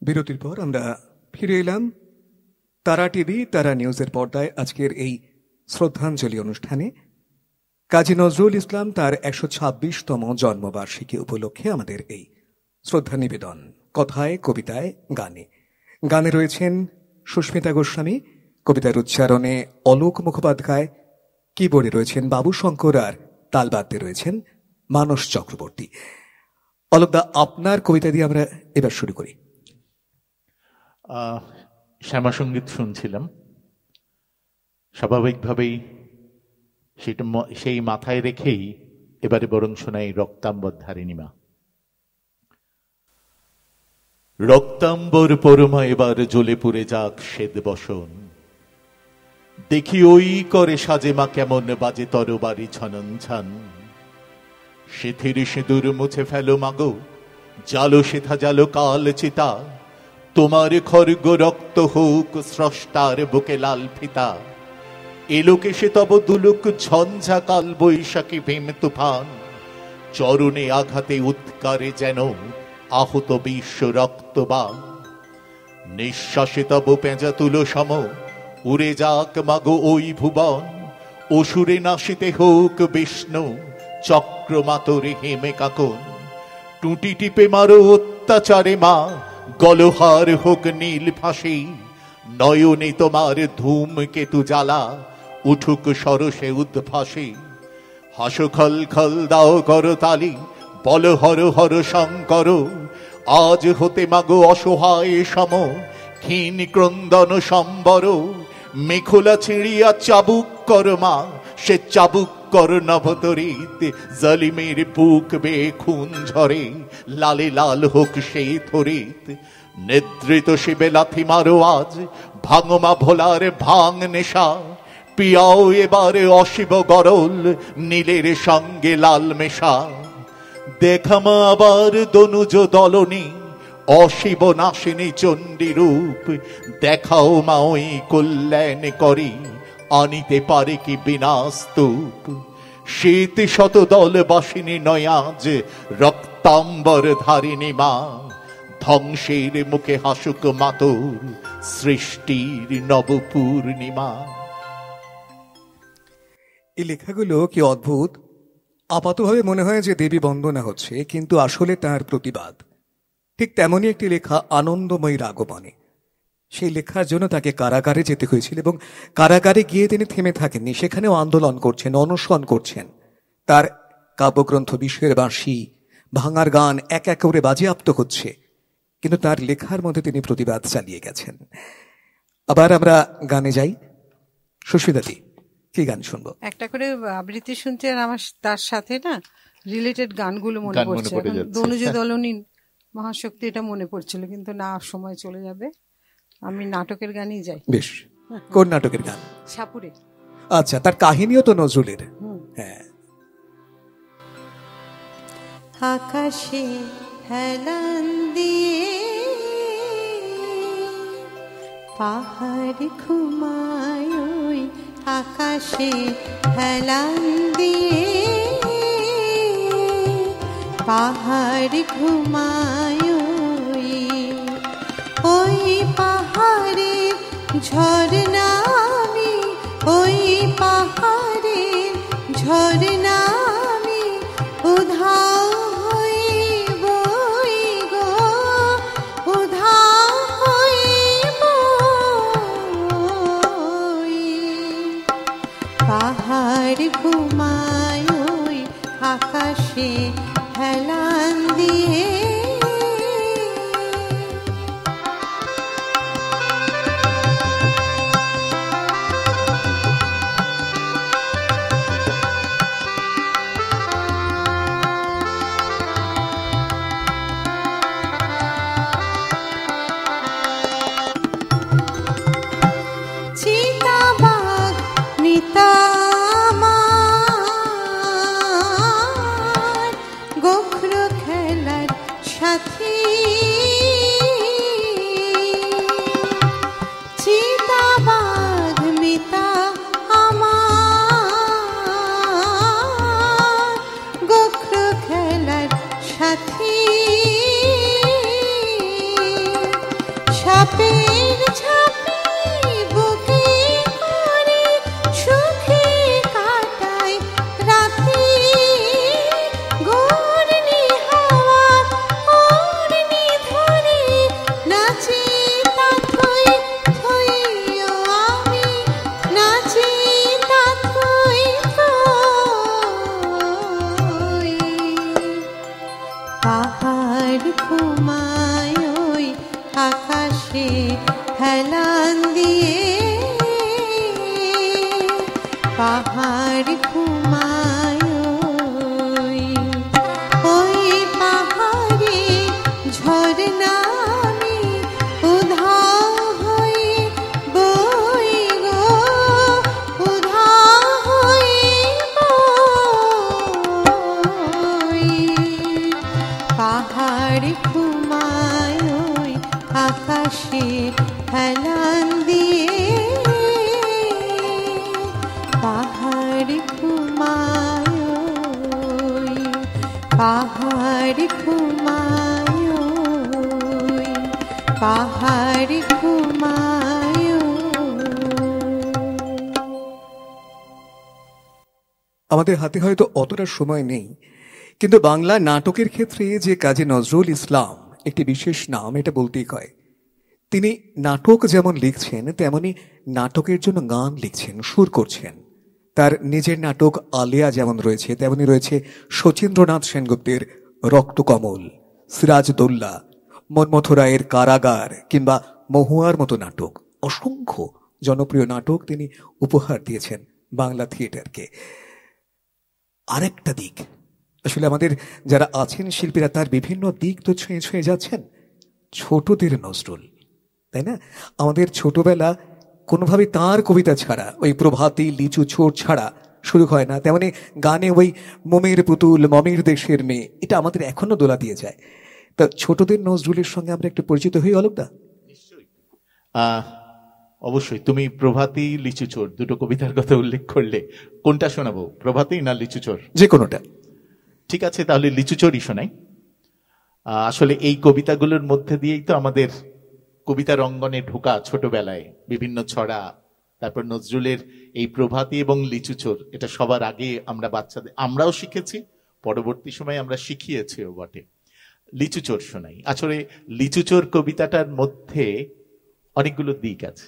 বিরতির পর আমরা ফিরে এলাম তারা টিভি তারা নিউজের পর্দায় আজকের এই শ্রদ্ধাঞ্জলি অনুষ্ঠানে। কাজী নজরুল ইসলাম তার ১২৬তম জন্মবার্ষিকী উপলক্ষে আমাদের এই শ্রদ্ধা নিবেদন কথায়, কবিতায়, গানে। গানে রয়েছেন সুস্মিতা গোস্বামী, কবিতার উচ্চারণে অলোক মুখোপাধ্যায়, কিবোর্ডে রয়েছেন বাবু শঙ্কর, আর তালবাদ্যে রয়েছেন মানস চক্রবর্তী। অলোকদা, আপনার কবিতা দিয়ে আমরা এবার শুরু করি। শ্যামাসঙ্গীত শুনছিলাম, স্বাভাবিকভাবেই সেই মাথায় রেখেই এবারে বরং শোনাই রক্তাম্বর ধারিণীমা। রক্তাম্বর পরমা এবার জ্বলে পুড়ে যাক শ্বেত বসন, দেখি ওই করে সাজে মা কেমন বাজে তরবারি ছনন ছান। সেথির সিঁদুর মুছে ফেলো মাগো, জালো সেথা জালো কাল চিতা, তোমার খর্গ রক্ত হোক স্রষ্টার বুকে লাল ফিতা। এলোকে সে তব দুলুক ঝঞ্ঝা কাল বৈশাখী ভীম তুফান, চরণে আঘাতে উৎকারে যেন আহত বিশ্ব রক্তবান। নিঃশ্বাসে তব পেঁজা তুলো সম উড়ে যাক মাগো ওই ভুবন, অসুরে নাশিতে হোক বিষ্ণু চক্রমাতরে হেমে কাকন। টুটি টিপে মারো অত্যাচারে মা, গলহার হোক নীল ফাঁসি, নয়নে তোমার ধূম কেতু জ্বালা উঠুক সরসে উদ্ভাসে। হাসো খল খল দাও করো তালি, বল হর হর শঙ্কর, আজ হতে মাগো অসহায় সম ক্ষীণ ক্রন্দন সম্বর। মেখলা ছিঁড়িয়া চাবুক কর মা, সে চাবুক কর নভতরিত, জালিমের বুক বে খুন ঝরে লালে লাল হোক সেই থরিত। নিদ্রিত শিবে লাথি মারো আজ, ভাঙমা ভোলার ভাঙ নেশা, পিয়াও এবারে অশিব গরল নীলের সঙ্গে লাল মেশা। দেখামা আবার দনুজ দলনী, অশিব নাশিনী চণ্ডী রূপ, দেখাও মা ওই কল্যাণ করি আনিতে পারে কি বিনাস্তূপ। শীত শত দল বাসিনী নয়াজ রক্তাম্বর ধারিণী মা, ধ্বংসের মুখে হাসুক মাতর সৃষ্টির নবপূর্ণিমা। এই লেখাগুলো কি অদ্ভুত! আপাতভাবে মনে হয় যে দেবী বন্দনা হচ্ছে, কিন্তু আসলে তার প্রতিবাদ। ঠিক তেমনই একটি লেখা আনন্দময়ীর আগমনে। সেই লেখার জন্য তাকে কারাগারে যেতে হয়েছিল, এবং কারাগারে গিয়ে তিনি থেমে থাকেননি, সেখানেও আন্দোলন করছেন, অনশন করছেন। তার কাব্যগ্রন্থ বিষের বাঁশি, ভাঙার গান এক এক করে বাজেয়াপ্ত হচ্ছে, কিন্তু তার লেখার মধ্যে তিনি প্রতিবাদ চালিয়ে গেছেন। আবার আমরা গানে যাই। সুস্মিতাদি, কি গান শুনবো? একটা করে আবৃত্তি শুনতে, আর আমার তার সাথে না রিলেটেড গানগুলো মনে পড়ছে। দনুজ দলনী মহাশক্তি এটা মনে পড়ছিল, কিন্তু না, সময় চলে যাবে। আমি নাটকের গানই যাই। বেশ, কোন নাটকের গান? সাপুরে। আচ্ছা, তার কাহিনীও তো নজরুলের। হ্যাঁ। আকাশে হেলান দিয়ে পাহাড় ঘুমায়, ওই আকাশে হেলান দিয়ে পাহাড় ঘুমায়, ওই পাহাড়ে ঝরনা আমি, ওই পাহাড়ে ঝরনা আমি, উধাও হইব গো, উধাও হইব। পাহাড় ঘুমায়, ওই আকাশে হেলান দিয়ে। হেলান দিয়ে পাহাড় ঘুমায়, ওই পাহাড়ে ঝরনা আমি উধা হয়ে বই গো, উধা হয়ে বই। পাহাড় ঘুমায় আকাশে হেলান দিয়ে, পাহাড় ঘুমায়, পাহাড় ঘুমায়, পাহাড় ঘুমায়। আমাদের হাতে হয়তো অতটা সময় নেই, কিন্তু বাংলা নাটকের ক্ষেত্রে যে কাজী নজরুল ইসলাম একটি বিশেষ নাম, এটা বলতেই হয়। তিনি নাটক যেমন লিখছেন, তেমনি নাটকের জন্য গান লিখছেন, সুর করছেন। তার নিজের নাটক আলিয়া যেমন রয়েছে, তেমনি রয়েছে শচীন্দ্রনাথ সেনগুপ্তের রক্তকমল, সিরাজদৌল্লা, মন্মথ রায়ের কারাগার কিংবা মহুয়ার মতো নাটক। অসংখ্য জনপ্রিয় নাটক তিনি উপহার দিয়েছেন বাংলা থিয়েটারকে। আরেকটা দিক, আসলে আমাদের যারা আছেন শিল্পীরা, তার বিভিন্ন দিক তো ছুঁয়ে ছুঁয়ে যাচ্ছেন। ছোটদের নজরুল, তাই না? আমাদের ছোটবেলা কোনোভাবে তার কবিতা ছাড়া, ওই প্রভাতী লিচু ছোট ছাড়া শুরু হয় না। তেমনি গানে ওই মোমের পুতুল, মমের দেশের মেয়ে, এটা আমাদের এখনো দোলা দিয়ে যায়। তা ছোটদের নজরুলের সঙ্গে আমরা একটু পরিচিত হই অলোকদা। নিশ্চয়ই, অবশ্যই। তুমি প্রভাতী লিচু চোর দুটো কবিতার কথা উল্লেখ করলে, কোনটা শোনাবো, প্রভাতী না লিচু চোর? যে কোনোটা। ঠিক আছে, তাহলে লিচু চোরই শোনাই। আসলে এই কবিতাগুলোর মধ্যে দিয়েই তো আমাদের কবিতার অঙ্গনে ঢোকা ছোটবেলায়, বিভিন্ন ছড়া, তারপর নজরুলের এই প্রভাতী এবং লিচু চোর, এটা সবার আগে আমরা বাচ্চাদের, আমরাও শিখেছি, পরবর্তী সময় আমরা শিখিয়েছিও বটে। লিচু চোর শোনাই। আসলে লিচু চোর কবিতাটার মধ্যে অনেকগুলো দিক আছে।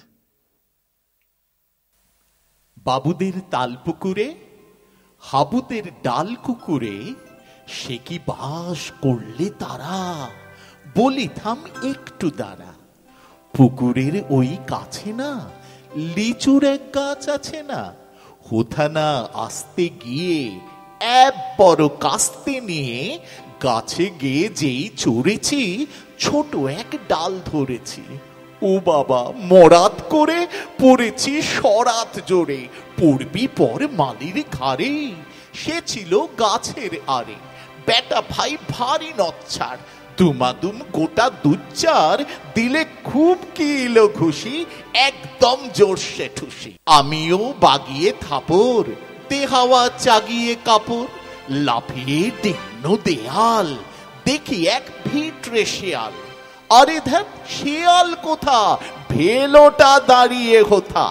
বাবুদের তাল পুকুরে, হাবুদের ডাল কুকুরে, সে কি বাস করলে তারা, বলি থাম একটু দাঁড়া। পুকুরের ওই কাছে না লিচুর এক গাছ আছে না, হোথানা আসতে গিয়ে এক বড় কাস্তে নিয়ে গাছে গিয়ে যেই চড়েছি, ছোট এক ডাল ধরেছি। ও বাবা, মরাত করে পড়েছি সরাত জোরে, পড়বি পর মালির ঘাড়ে। সে ছিল গাছের আরে, বেটা ভাই ভারী নচ্ছাড়, দুমাদুম গোটা দুচ্চার দিলে খুব কি এলো খুশি, একদম জোরসে ঠুসি। আমিও বাগিয়ে থাপর, দেহাওয়া চাগিয়ে কাপড়, লাফিয়ে ডিগ্ন দেয়াল, দেখি এক ভিটরে শেয়াল। আরে ধ্যান, শেয়াল কোথা, ভেলোটা দাঁড়িয়ে হোথা,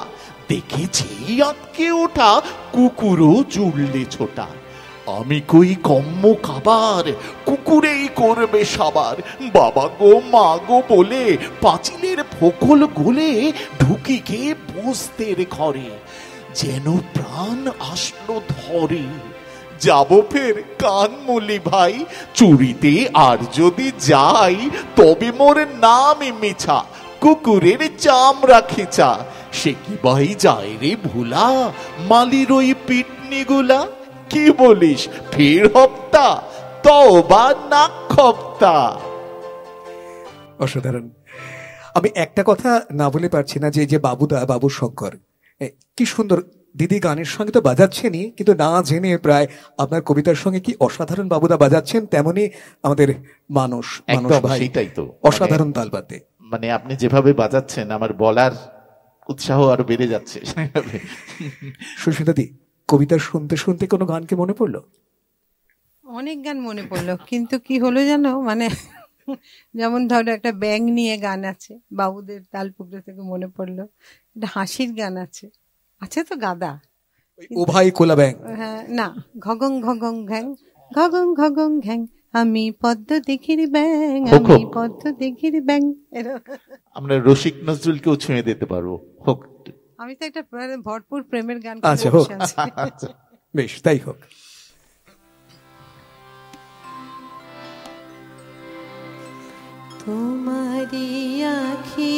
দেখেছি আটকে ওঠা কুকুরও জুড়লে ছোটা। আমি কই কম্ম খাবার, কুকুরেই করবে সাবার। বাবা গো মা গো বলে পাঁচিলের ফোকল গলে ঢুকি খেয়ে বসতের ঘরে, যেন প্রাণ আসলো ধরে। যাব ফের কানমুলি ভাই, চুরিতে আর যদি যাই, তবে মোর নাম মিছা, কুকুরের চামড়া খিচা। সে কি ভাই যায় রে ভুলা, মালির ওই পিটনি গুলা। কি বলিস ফের হপ্তা, তওবা নাক খপ্তা। অসাধারণ। আমি একটা কথা না বলে পারছি না, যে বাবুদা, বাবু শঙ্কর, কি সুন্দর দিদি গানের সঙ্গে তো বাজাচ্ছেনই, কিন্তু না জেনে প্রায় আপনার কবিতার সঙ্গে কি অসাধারণ বাবুদা বাজাচ্ছেন, তেমনি আমাদের মানুষ ভাই, সেটাই তো অসাধারণ তালবাতে। মানে আপনি যেভাবে বাজাচ্ছেন, আমার বলার উৎসাহ আরো বেড়ে যাচ্ছে। সুস্মিতা দি, কবিতা শুনতে শুনতে কোনো গানকে মনে পড়লো? অনেক গান মনে পড়লো, কিন্তু কি হলো জানো, মানে যেমন ধরো একটা ব্যাং নিয়ে গান আছে, বাবুদের তালপুকুরে থেকে মনে পড়লো। একটা হাসির গান আছে, আছে তো গাদা, ও ভাই কোলা ব্যাং। হ্যাঁ, না, ঘগং ঘগং ঘ্যাং, ঘগং ঘগং ঘ্যাং, আমি পদ্ম দেখির ব্যাং, আমি পদ্ম দেখির ব্যাং। আমরা রসিক নজরুলকেও ছুঁয়ে দিতে পারবো। হোক, আমি তো একটা ভরপুর প্রেমের গান। আচ্ছা হোক, বেশ তাই হোক। তোমারি আখি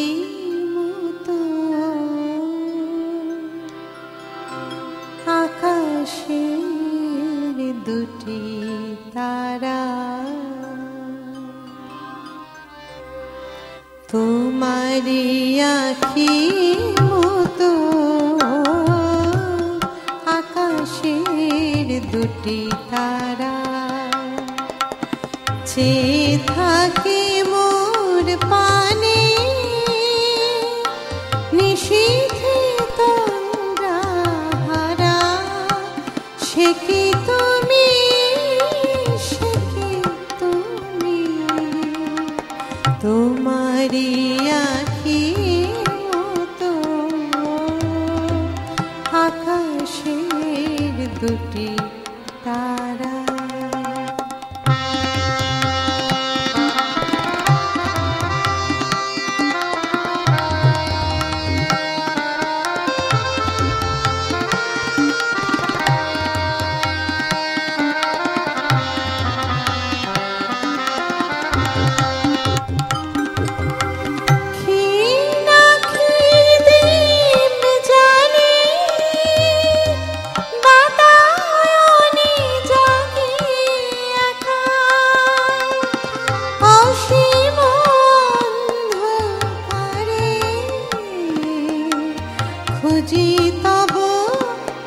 তোমারি আখি মতো আকাশের দুটি তারা, চেয়ে থাকে মোর পানে নিশীথে তন্দ্রা হারা। সে কি তুমি, সে কি তুমি, তোমারি আখি মতো আকাশের দুটি তারা। খুঁজি তব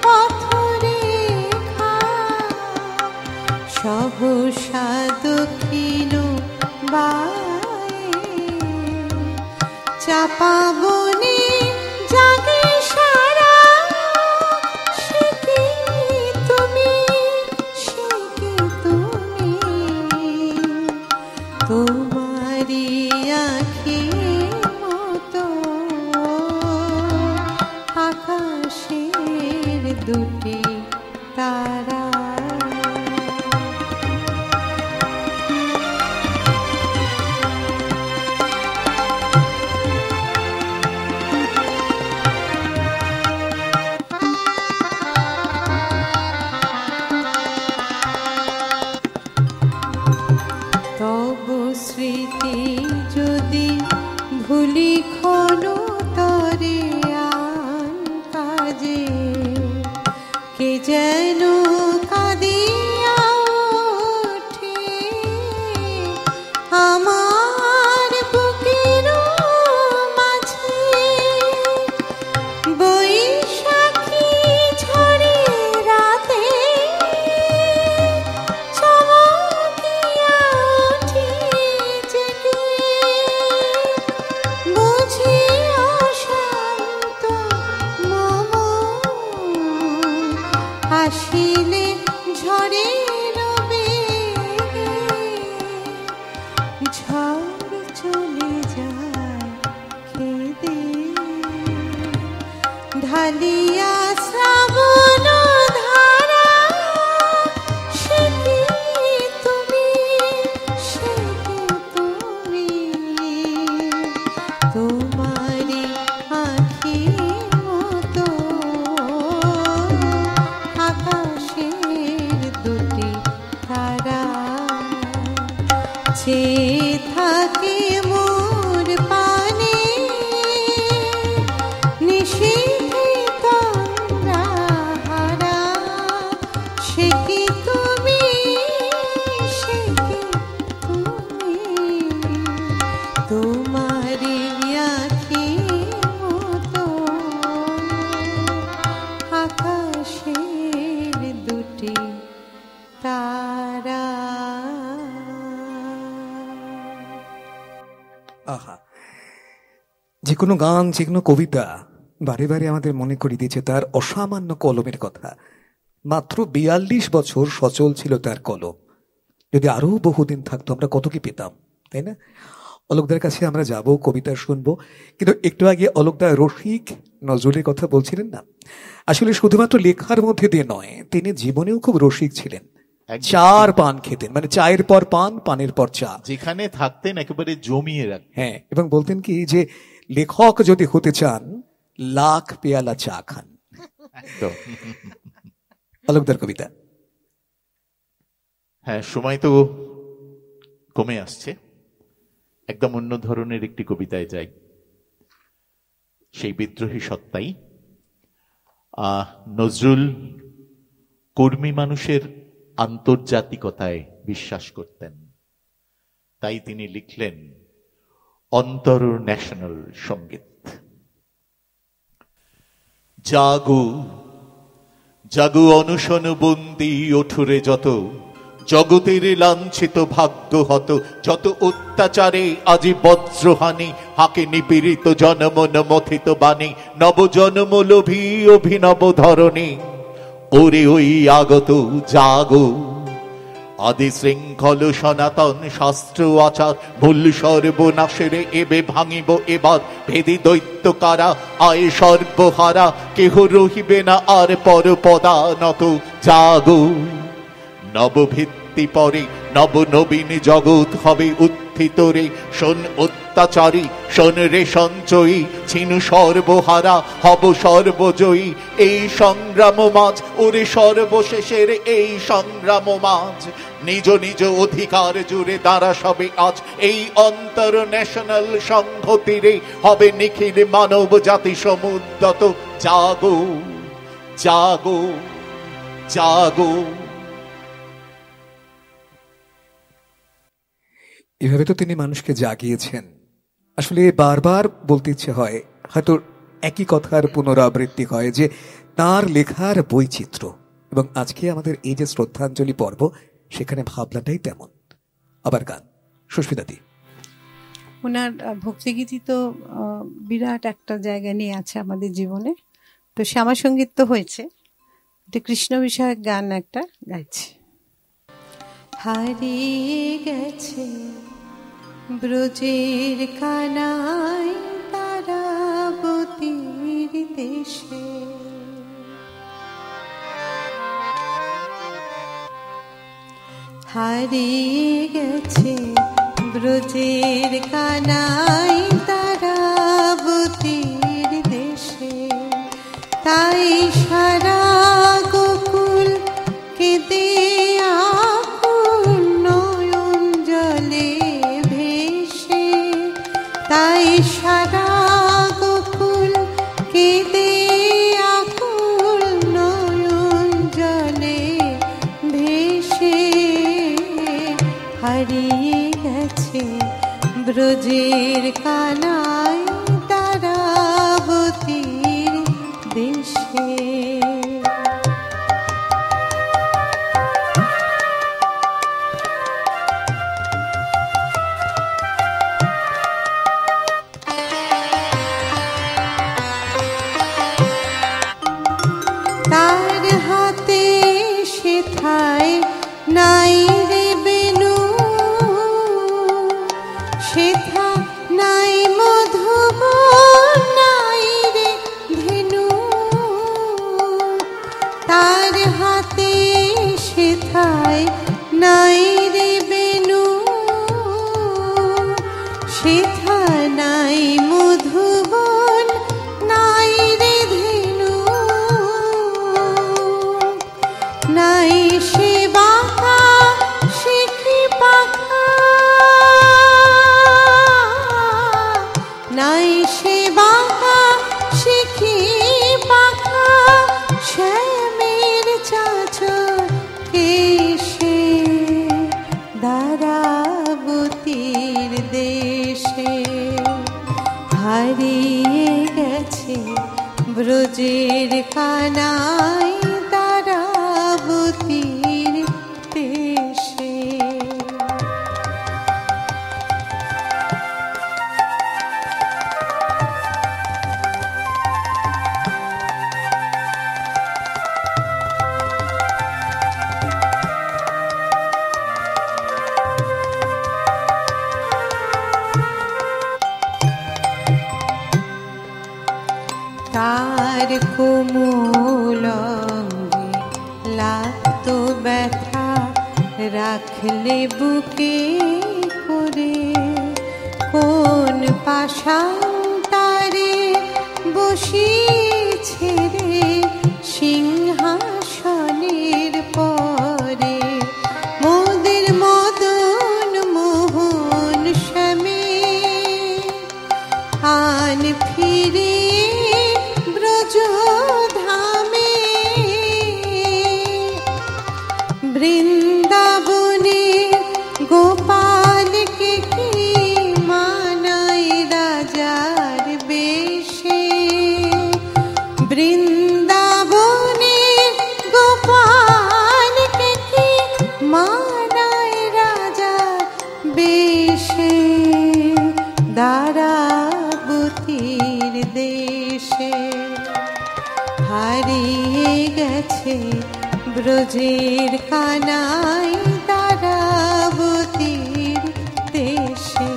পথরেখা, সহসা দক্ষিণ বায়ে চাপা বনে জাগে সারা। সে কি তুমি, সে কি তুমি, তোমারি আখি মতো আকাশের দুটি তারা। তব স্মৃতি যদি ভুলি ক্ষণ তরে আন কাজে, কে যেন কাঁদিয়া ওঠে আমার বুকের মাঝে। বৈশাখী ঝড়ে রাতে চমকিয়া উঠি জেগে, বুঝি অশান্ত মম আসিলে ঝড়ের বেগে। ঝড় চলে যায় কেঁদে, ঢালিয়া শ্রাবণ ধারা। সে কি তুমি, সে কি তুমি, তোমারি আখি মতো আকাশের দুটি তারা। চেয়ে থাকে মোর পানে নিশীথে তন্দ্রা হারা। সে কি তুমি, সে কি তুমি, তোমারি আখি মতো আকাশের দুটি তারা। আহা, যে কোনো গান, যে কোনো কবিতা বারে বারে আমাদের মনে করিয়ে দিয়েছে তার অসামান্য কলমের কথা। মাত্র 42 বছর সচল ছিল তার কলম। যদি আরো বহুদিন থাকতো আমরা কত কি পেতাম, তাই না? অলোকদার কাছে আমরা যাব, কবিতা শুনবো, কিন্তু একটু আগে অলোকদা রসিক নজরুলের কথা বলছিলেন না? আসলে শুধুমাত্র লেখার মধ্যে দিয়ে নয়, তিনি জীবনেও খুব রসিক ছিলেন। চার পান খেতেন, মানে চায়ের পর পান, পানের পর চা, যেখানে থাকতেন একেবারে জমিয়ে রাখতেন। হ্যাঁ, এবং বলতেন কি যে লেখক যদি হতে চান লাখ পেয়ালা চা খান। অলোকদার কবিতা। হ্যাঁ, সময় তো কমে আসছে, একদম অন্য ধরনের একটি কবিতায় যাই। সেই বিদ্রোহী সত্তাই নজরুল কর্মী মানুষের আন্তর্জাতিকতায় বিশ্বাস করতেন। তাই তিনি লিখলেন, অন্তর ন্যাশনাল সঙ্গীত। জাগো জাগো অনশন বন্দি ওঠুরে যত, জগতের লাঞ্ছিত ভাগ্য হত, যত অত্যাচারে আজি বজ্রহানি, হাকে নিপীড়িত জনমন মথিত বাণী, নবজন্ম লোভী অভিনব ধরণী। ওরে ওই আগত জাগো, আদি শৃঙ্খল সনাতন শাস্ত্র আচার মূল সর্বনাশের এবে ভাঙিব এবার, ভেদি দৈত্য কারা আয় সর্বহারা, কেহ রহিবে না আর পর পদানত। জাগো নবভিত্তি পরে নব নবীন জগৎ হবে উত্থিত রে, শোন অত্যাচারী শোন রে সঞ্চয়ী, ছিনু সর্বহারা হব সর্বজয়ী। এই সংগ্রাম মাঝ ওরে সর্বশেষের এই সংগ্রাম মাঝ, নিজ নিজ অধিকার জুড়ে দাঁড়া সবে আজ। এই অন্তর ন্যাশনাল সংহতিরে হবে নিখিল মানব জাতি সমুদ্যত। জাগো জাগো জাগো। এভাবে তো তিনি মানুষকে জাগিয়েছেন। আসলে বারবার বলতে ইচ্ছে হয়, হয়তো একই কথার পুনরাবৃত্তি হয়, যে তার লেখার বৈচিত্র্য। এবং আজকে আমাদের এই যে শ্রদ্ধাঞ্জলি পর্ব, সেখানে ভাবনাটাই তেমন। আবার গান, সুস্মিতাদি। ওনার ভক্তিগীতি তো বিরাট একটা জায়গা নিয়ে আছে আমাদের জীবনে। তো শ্যামা সঙ্গীত তো হয়েছে, কৃষ্ণ বিষয়ক গান একটা গাইছে। হারিয়ে গেছে ব্রজের কানাই তারাবতীর দেশে, হারিয়ে গেছে ব্রজের কানাই তারাবতীর দেশে। তাই সারা গোকুল কেঁদে আকুল নয়ন জলে ভেসে, তাই সারা গোকুল কেঁদে আকুল নয়ন জলে ভেসে। হারিয়ে গেছে ব্রজের কানাই তারাবতীর দেশে। তার হাতে সেথায় নাই রে বেনু, সেথা নাই মধুবন, নাই রে ধেনু। তার হাতে সেথায় নাই রে বেনু, সেথা নাই মধুবন, নাই রে ধেনু। নাই সে বাঁকা শিখি পাখা, নাই সে বাঁকা শিখি পাখা, শ্যামের চাঁচর কেশে দারাবতীর দেশে। হারিয়ে গেছে ব্রজের কানাই তারাবতীর দেশে। তার কোমল অঙ্গে লাগতো ব্যথা, রাখলে বুকে করে কোন পাশান্তারে বসিয়েছে রে সিংহাসনের পরে। মোদের মদন মোহন শ্যামে আন ফিরে ব্রজধামে, বৃন্দাবনে গোপালকে কি মানাই তারাবতীর দেশে হারিয়ে গেছে ব্রজের কানাই তারাবতীর দেশে।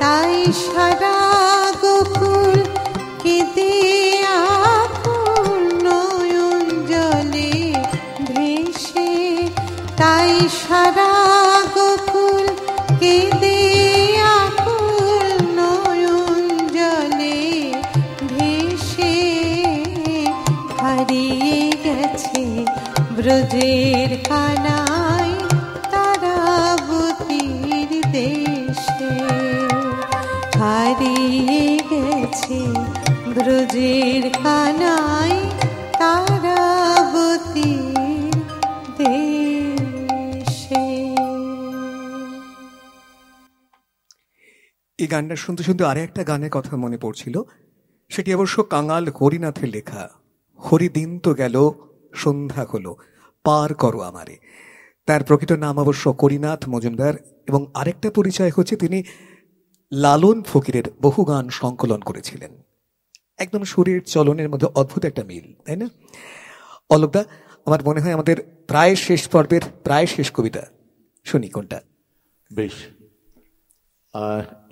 তাই সারা গোকুল কেঁদে আকুল নয়ন জলে ভেসে। তাই সারা গোকুল কেঁদে আকুল নয়ন জলে ভেসে। হারিয়ে গেছে ব্রজের কানাই তারাবতীর দেশে। হারিয়ে গেছে ব্রজের কানাই তারাবতীর দেশে। এই গানটা শুনতে শুনতে আরে একটা গানের কথা মনে পড়ছিল, সেটি অবশ্য কাঙাল হরিনাথের লেখা। হরিদিন তো গেল সন্ধ্যা হলো পার করো আমারে। তার প্রকৃত নাম অবশ্য করিনাথ মজুমদার, এবং আরেকটা পরিচয় হচ্ছে তিনি লালন ফকিরের বহু গান সংকলন করেছিলেন। একদম সুরের চলনের মধ্যে অদ্ভুত একটা মিল, তাই না? অলোকদা, আমার মনে হয় আমাদের প্রায় শেষ পর্বের প্রায় শেষ কবিতা শুনি, কোনটা? বেশ,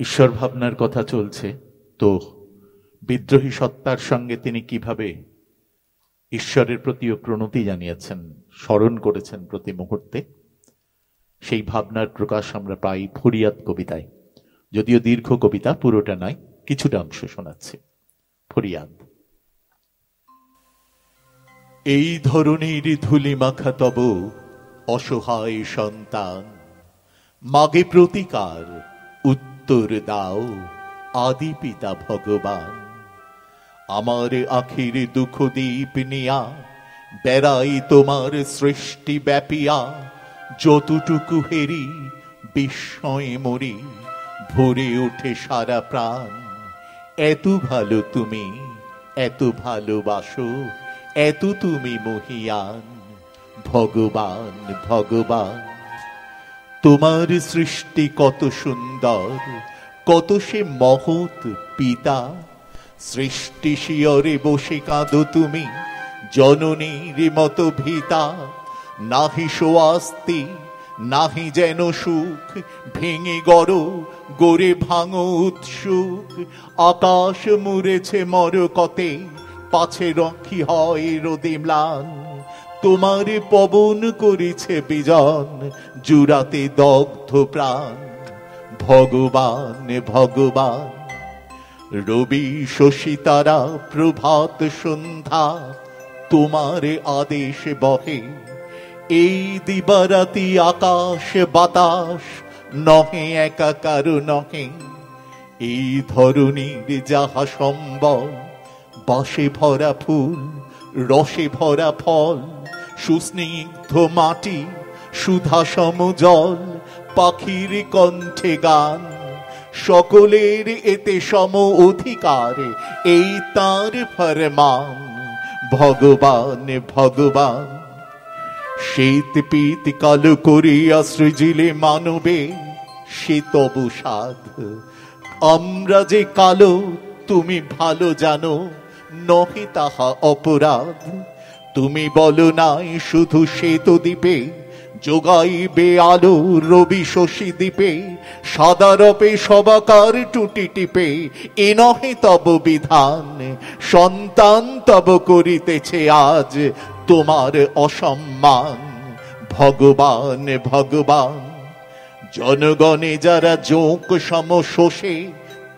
ঈশ্বর ভাবনার কথা চলছে তো বিদ্রোহী সত্তার সঙ্গে তিনি কিভাবে ঈশ্বরের প্রতিও প্রণতি জানিয়েছেন, স্মরণ করেছেন প্রতি মুহূর্তে, সেই ভাবনার প্রকাশ আমরা পাই ফরিয়াদ কবিতায়। যদিও দীর্ঘ কবিতা, পুরোটা নয়, কিছুটা অংশ শোনাচ্ছি। ফরিয়াদ। এই ধরনের ধুলি মাখা তব অসহায় সন্তান, মাগে প্রতিকার উত্তর দাও আদি পিতা ভগবান। আমার আখির দুঃখ দীপ নিয়া বেড়াই তোমার সৃষ্টি ব্যাপিয়া। যতটুকু হেরি বিস্ময়ে মরি, ভরে ওঠে সারা প্রাণ। এত ভালো তুমি, এত ভালোবাসো, এত তুমি মহিয়ান। ভগবান ভগবান, তোমার সৃষ্টি কত সুন্দর, কত সে মহৎ পিতা। সৃষ্টি শিয়রে বসে কাঁদো তুমি, জননীর মতো ভিতা। নাহি সোয়াস্তি, নাহি যেন সুখ, ভেঙে গড়ে ভাঙো উৎসুক। আকাশ মুড়েছে মরকতে, পাছে রক্ষী হয় রোদে ম্লান। তোমার পবন করেছে বিজন, জুড়াতে দগ্ধ প্রাণ। ভগবান ভগবান, রবি শশী তারা প্রভাত সন্ধ্যা তোমার আদেশ বহে। এই দিবারাতি আকাশ বাতাস নহে একাকার নহে। এই ধরণীর যাহা সম্বল, বাসে ভরা ফুল, রসে ভরা ফল। সুস্নিগ্ধ মাটি, সুধা সম জল, পাখির কণ্ঠে গান। সকলের এতে সম অধিকার, এই তার ফরমান। ভগবান ভগবান, শীত পীত কালো করিয়া সৃজিলে মানবে, সে তব সাধ। আমরা যে কালো তুমি ভালো জানো, নহে তাহা অপরাধ। তুমি বলো নাই শুধু শ্বেত দ্বীপে, যোগাইবে আলো রবি শশী দ্বীপে। সাদা রপে সবাকার টুটি টিপে, এ নহে তব বিধান। সন্তান তব করিতেছে আজ তোমার অসম্মান। ভগবান ভগবান, জনগণে যারা জোঁক সম শোষে,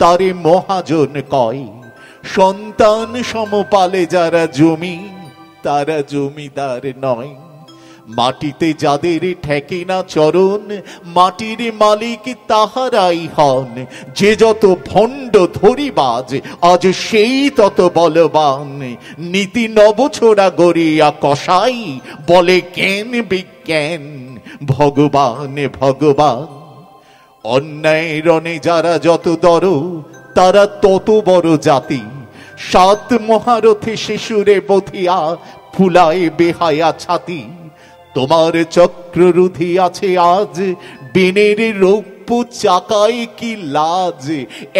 তারে মহাজন কয়। সন্তান সমপালে যারা জমি, তারা জমিদার নয়। মাটিতে যাদের ঠেকে না চরণ, মাটির মালিক তাহারাই হন। যে যত ভণ্ড ধরিবাজ, আজ সেই তত বলবান। নীতি নবছোড়া গড়িয়া কসাই, বলে জ্ঞান বিজ্ঞান। ভগবান ভগবান, অন্যায় রণে যারা যত দর, তারা তত বড় জাতি। সাত মহারথে শিশুরে বধিয়া, ফুলায় বেহায়া ছাতি। তোমার চক্ররুধি আছে আজ, বিনের রৌপ্য রূপ চাকায় কি লাজ,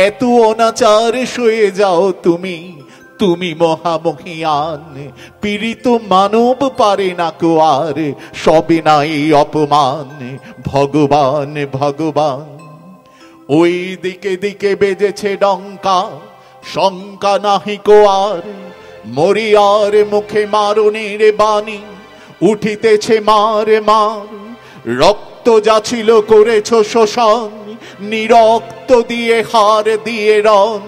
এত অনাচার সয়ে যাও তুমি, তুমি মহামহিয়ান। পীড়িত মানব পারে না কো আর, সবে নাই অপমান। ভগবান ভগবান। ওই দিকে দিকে বেজেছে ডঙ্কা, শঙ্কা নাহি কো আর, মরিয়ার মুখে মারণের বাণী উঠিতেছে মার মার। রক্ত যাছিল করেছ শোষণ, নিরক্ত দিয়ে হার দিয়ে রণ।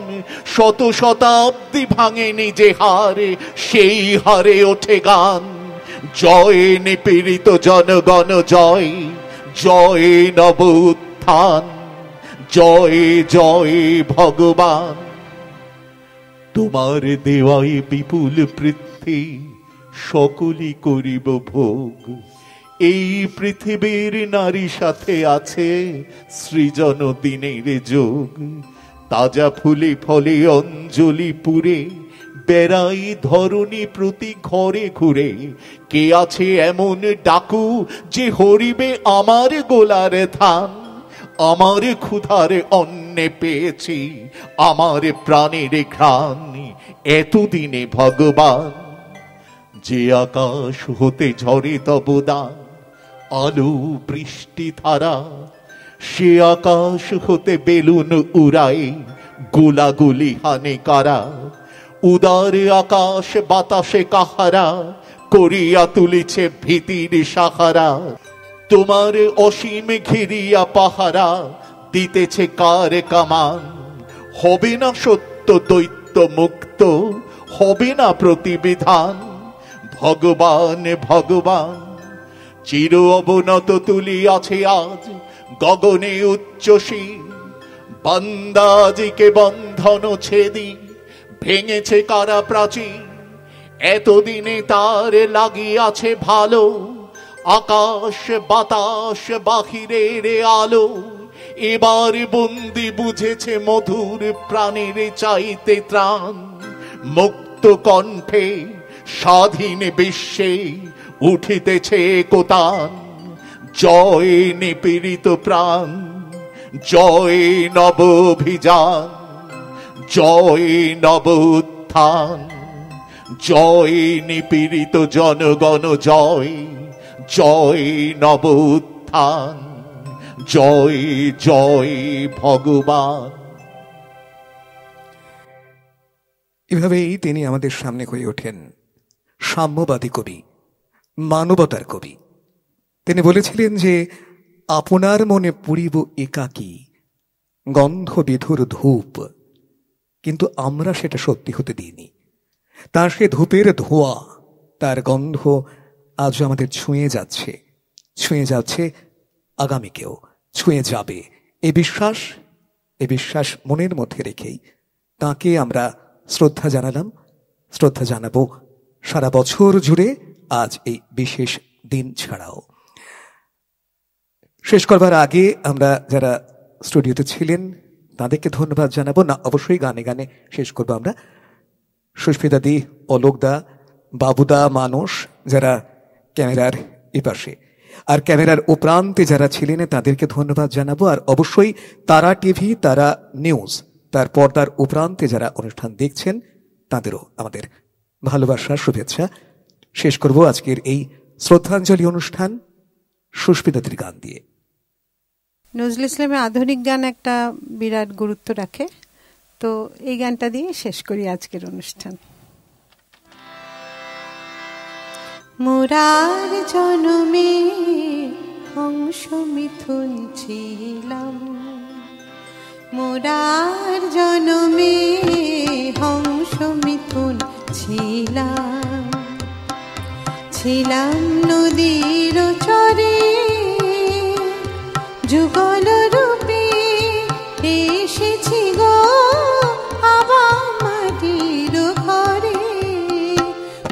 শত শতাব্দী ভাঙে নিজে হারে, সেই হারে ওঠে গান। জয় নিপীড়িত জনগণ জয়, জয় নব উত্থান, জয় জয় ভগবান। তোমার দেওয়াই বিপুল পৃথ্বী, সকলই করিব ভোগ। এই পৃথিবীর নারী সাথে আছে সৃজন দিনের যোগ। তাজা ফুলে ফলে অঞ্জলি পুরে, বেড়াই ধরণী প্রতি ঘরে ঘুরে। কে আছে এমন ডাকু যে হরিবে আমার গোলার ধান। আমার ক্ষুধার অন্নে পেয়েছি আমার প্রাণের ঘ্রাণ, এতদিনে ভগবান। যে আকাশ হতে ঝরে তব দান, আলো বৃষ্টি ধারা। সে আকাশ হতে বেলুন উড়ায়, গোলাগুলি হানে কারা। উদার আকাশ বাতাসে কাহারা, করিয়া তুলিছে ভীতির সাহারা। তোমার অসীম ঘিরিয়া পাহারা, দিতেছে কার কামান। হবে না সত্য দৈত্য মুক্ত, হবে না প্রতিবিধান। ভগবান ভগবান। চির অবনত তুলিয়াছে আজ গগনে উচ্চশীল। বান্দাজিকে বন্ধন ছেদি ভেঙেছে কারা প্রাচীর। এতদিনে তার লাগিয়াছে ভালো, আকাশ বাতাস বাহিরের আলো। এবার বন্দি বুঝেছে মধুর প্রাণের চাইতে ত্রাণ। মুক্ত কণ্ঠে স্বাধীন বিশ্বে উঠিতেছে কোতান। জয় নিপীড়িত প্রাণ, জয় নব অভিযান, জয় নব উত্থান। জয় নিপীড়িত জনগণ জয়, জয় নব উত্থান, জয় জয় ভগবান। এভাবেই তিনি আমাদের সামনে হয়ে ওঠেন সাম্যবাদী কবি, মানবতার কবি। তিনি বলেছিলেন যে আপনার মনে পুরিব একাকী গন্ধ বিধুর ধূপ, কিন্তু আমরা সেটা সত্যি হতে দিইনি। তার সে ধূপের ধোঁয়া, তার গন্ধ আজ আমাদের ছুঁয়ে যাচ্ছে, ছুঁয়ে যাচ্ছে আগামীকেও ছুঁয়ে যাবে। এ বিশ্বাস মনের মধ্যে রেখেই তাকে আমরা শ্রদ্ধা জানালাম, শ্রদ্ধা জানাবো সারা বছর জুড়ে, আজ এই বিশেষ দিন ছাড়াও। শেষ করবার আগে আমরা যারা স্টুডিওতে ছিলেন তাদেরকে ধন্যবাদ জানাবো না, অবশ্যই গানে গানে শেষ করবো আমরা। সুস্মিতা দি, অলোকদা, বাবুদা, মানস যারা ক্যামেরার এপাশে, আর ক্যামেরার ও প্রান্তে যারা ছিলেন তাদেরকে ধন্যবাদ জানাবো। আর অবশ্যই তারা টিভি, তারা নিউজ, তার পর্দার ও প্রান্তে যারা অনুষ্ঠান দেখছেন তাদেরও আমাদের ভালোবাসা, শুভেচ্ছা। শেষ করব আজকের এই শ্রদ্ধাঞ্জলি অনুষ্ঠান সুস্মিতাদির গান দিয়ে। নজরুল ইসলামের আধুনিক গান একটা বিরাট গুরুত্ব রাখে, তো এই গানটা দিয়ে শেষ করি আজকের অনুষ্ঠান। মোরার জনমে হংস মিথুন ছিলাম, মোরার জনমে হংস মিথুন ছিলাম। ছিলাম নদীর চরে যুগল রূপে, এসেছি গো আবার মাটির ঘরে।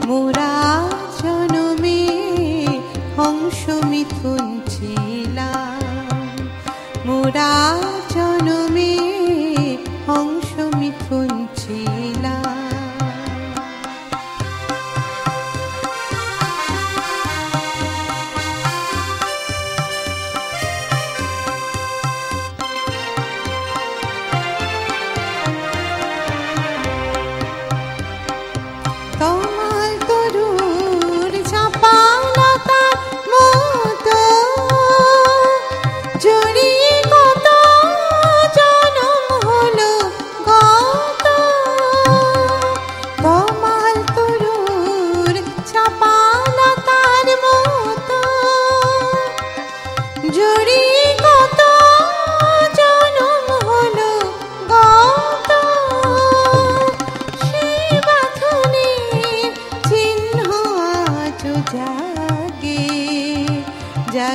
মোরা জনমে হংস মিথুন ছিলাম, মোরা জনমে হংস মিথুন ছিলাম।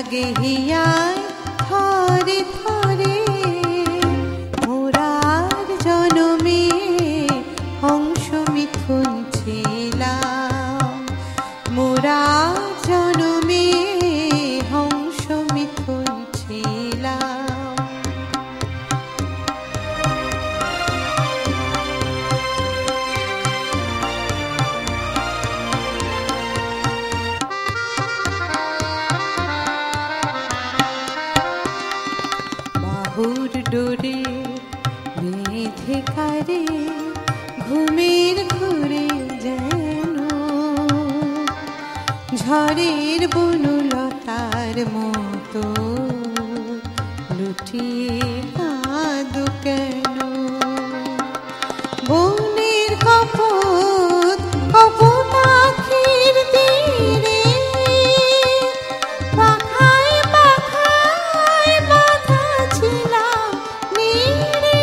জাগে হিয়ায় থরে থরে, মোরার জনমে হংস মিথুন ছিলাম, মোরার জনমে হংস মিথুন ছিলাম। বাহুর ডোরে বেঁধে কারে ঘুমের ঘুরে যেন, ঝড়ের বনলতার মতো লুটিয়ে কাঁদো কেন। বনের কপোত কপোত আখির তীরে, পাখায় পাখায় বাঁধা ছিলাম নীড়ে।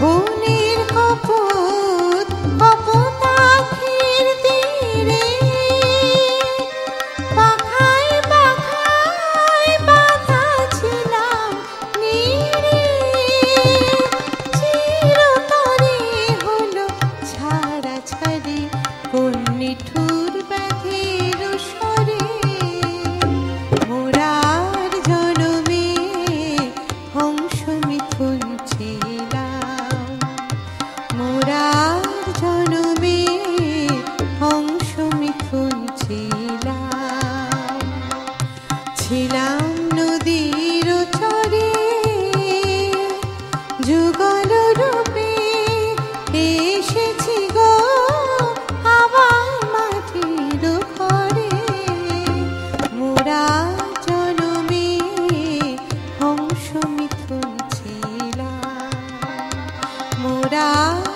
বনের কপোত কপোত আখির তীরে, পাখায় পাখায় বাঁধা ছিলাম নীড়ে। চিরতরে হলো ছাড়াছাড়ি কোন নিঠুর ব্যাধির স্বরে, মোরার জনমে হংস মিথুন ছিলাম, মোরার জনমে হংস মিথুন ছিলাম। ছিলাম নদীর চরে যুগল রূপে, এসেছি গো আবার মাটির ঘরে, মোরার জনমে হংস মিথুন ছিলাম, মোরার